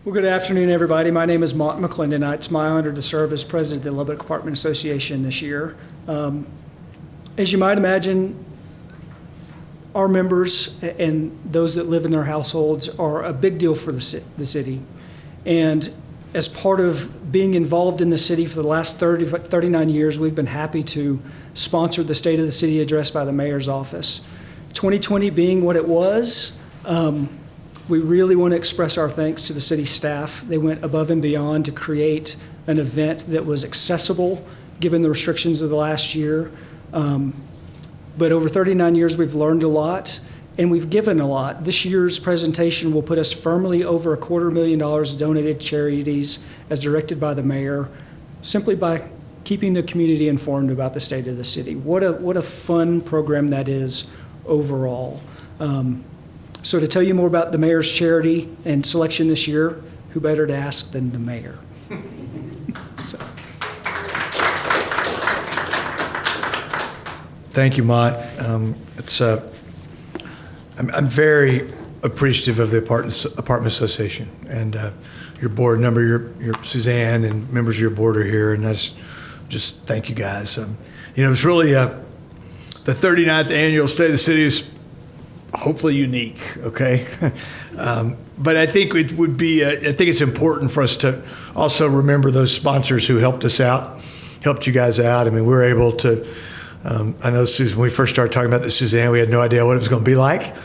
Well, good afternoon, everybody. My name is Mark McClendon. It's my honor to serve as president of the Lubbock Apartment Association this year. As you might imagine, our members and those that live in their households are a big deal for the city. And as part of being involved in the city for the last 39 years, we've been happy to sponsor the State of the City address by the mayor's office. 2020 being what it was, we really want to express our thanks to the city staff. They went above and beyond to create an event that was accessible given the restrictions of the last year. But over 39 years, we've learned a lot and we've given a lot. This year's presentation will put us firmly over $250,000 donated to charities as directed by the mayor, simply by keeping the community informed about the state of the city. What a fun program that is overall. So to tell you more about the mayor's charity and selection this year, who better to ask than the mayor? So. Thank you, Mott. I'm very appreciative of the Apartment Association and your board member, your Suzanne, and members of your board are here, and I just thank you guys. It's really the 39th annual State of the City is hopefully unique, okay? But I think it would be, I think it's important for us to also remember those sponsors who helped us out, helped you guys out. I mean, we were able to, I know Susan, when we first started talking about this, Suzanne, we had no idea what it was going to be like.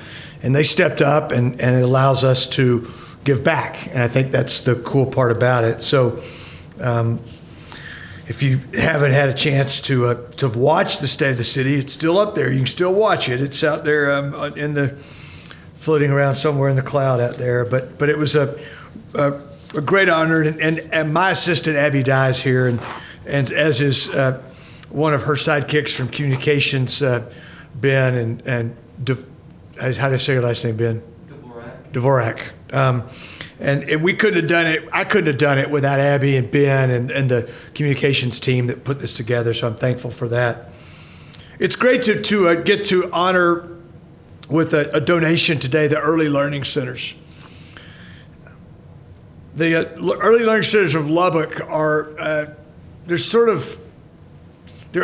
And they stepped up and it allows us to give back. And I think that's the cool part about it. So if you haven't had a chance to watch the State of the City, it's still up there. You can still watch it. It's out there floating around somewhere in the cloud out there. But it was a great honor. And my assistant, Abby, Dye's here. And as is one of her sidekicks from communications, Ben, and how do I say your last name, Ben? Dvorak. And we couldn't have done it. I couldn't have done it without Abby and Ben and the communications team that put this together. So I'm thankful for that. It's great to get to honor with a donation today the Early Learning Centers. The Early Learning Centers of Lubbock are they're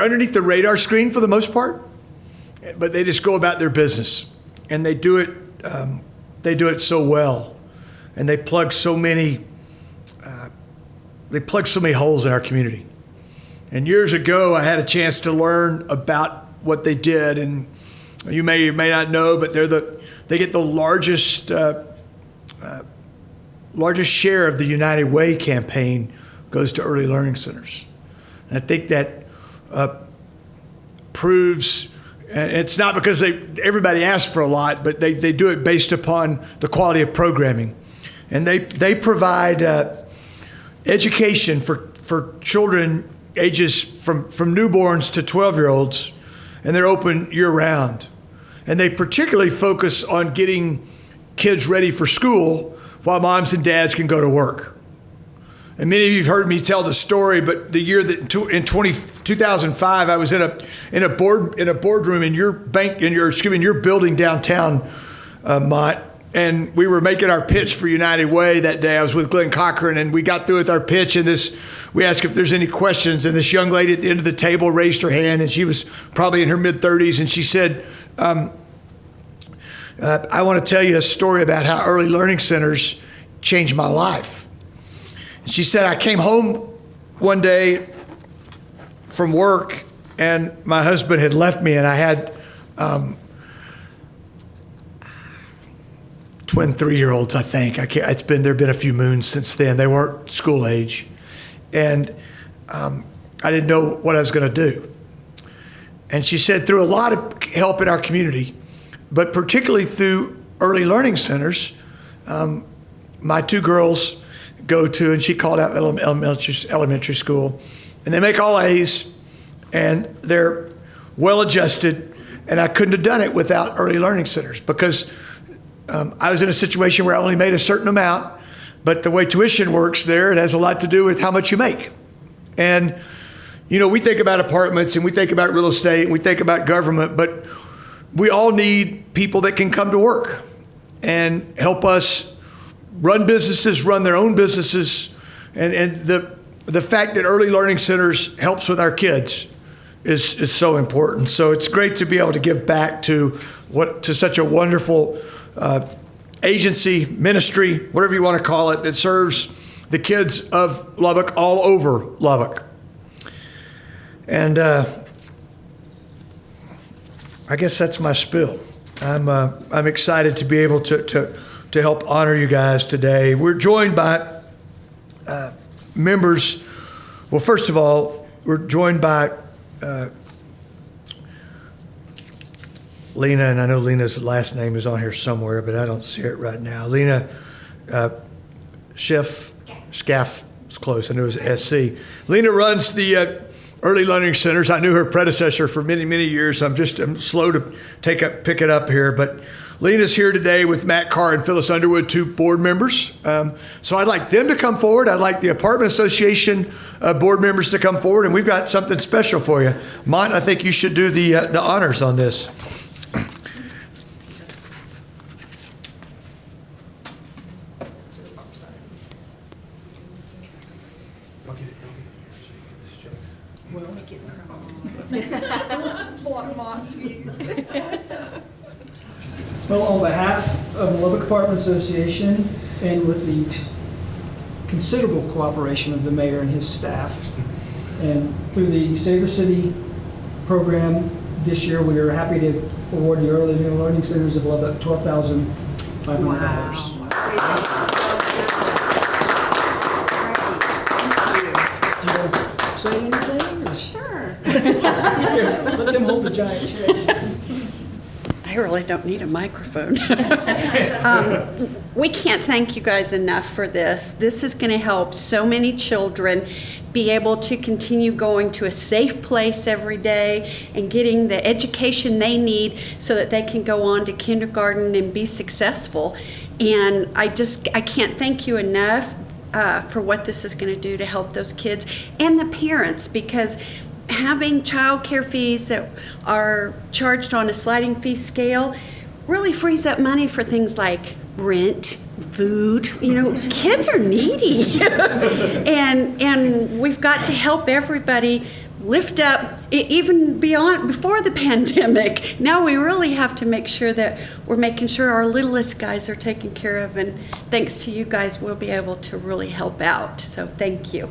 underneath the radar screen for the most part, but they just go about their business and they do it. They do it so well. And they plug so many holes in our community. And years ago, I had a chance to learn about what they did. And you may or may not know, but they get the largest share of the United Way campaign goes to early learning centers. And I think that proves. And it's not because everybody asks for a lot, but they do it based upon the quality of programming. And they provide education for children ages from newborns to 12-year-olds, and they're open year-round. And they particularly focus on getting kids ready for school while moms and dads can go to work. And many of you have heard me tell the story, but the year that in 2005, I was in a boardroom in your building downtown, Mott. And we were making our pitch for United Way that day. I was with Glenn Cochran, and we got through with our pitch. And we asked if there's any questions. And this young lady at the end of the table raised her hand, and she was probably in her mid-30s. And she said, "I want to tell you a story about how early learning centers changed my life." And she said, "I came home one day from work, and my husband had left me, and I had." Twin 3-year-olds, I think. There've been a few moons since then. They weren't school age. And I didn't know what I was going to do. And she said, through a lot of help in our community, but particularly through early learning centers, my two girls go to, and she called out elementary school, and they make all A's, and they're well adjusted, and I couldn't have done it without early learning centers because I was in a situation where I only made a certain amount, but the way tuition works there, it has a lot to do with how much you make. And, we think about apartments and we think about real estate and we think about government, but we all need people that can come to work and help us run businesses, run their own businesses, and the fact that early learning centers helps with our kids is so important. So it's great to be able to give back to such a wonderful agency, ministry, whatever you want to call it, that serves the kids of Lubbock all over Lubbock. And I guess that's my spill. I'm excited to be able to help honor you guys today. We're joined by members. Well, first of all, we're joined by Lena, and I know Lena's last name is on here somewhere, but I don't see it right now. Lena Scaff. It's close. I knew it was SC. Lena runs the Early Learning Centers. I knew her predecessor for many, many years. I'm slow to pick it up here, but Lena's here today with Matt Carr and Phyllis Underwood, 2 board members. So I'd like them to come forward. I'd like the Apartment Association board members to come forward, and we've got something special for you. Mont, I think you should do the honors on this. Well, on behalf of the Lubbock Apartment Association and with the considerable cooperation of the mayor and his staff, and through the Save the City program this year, we are happy to award the Early Learning Centers of Lubbock $12,500. Wow. Do you want to say anything? Sure. Here, let them hold the giant check. I really don't need a microphone. We can't thank you guys enough for this. This is going to help so many children be able to continue going to a safe place every day and getting the education they need so that they can go on to kindergarten and be successful. And I can't thank you enough for what this is going to do to help those kids and the parents, because having child care fees that are charged on a sliding fee scale really frees up money for things like rent, food. Kids are needy. and we've got to help everybody lift up, even before the pandemic. Now we really have to make sure that we're making sure our littlest guys are taken care of, and thanks to you guys, we'll be able to really help out. So thank you.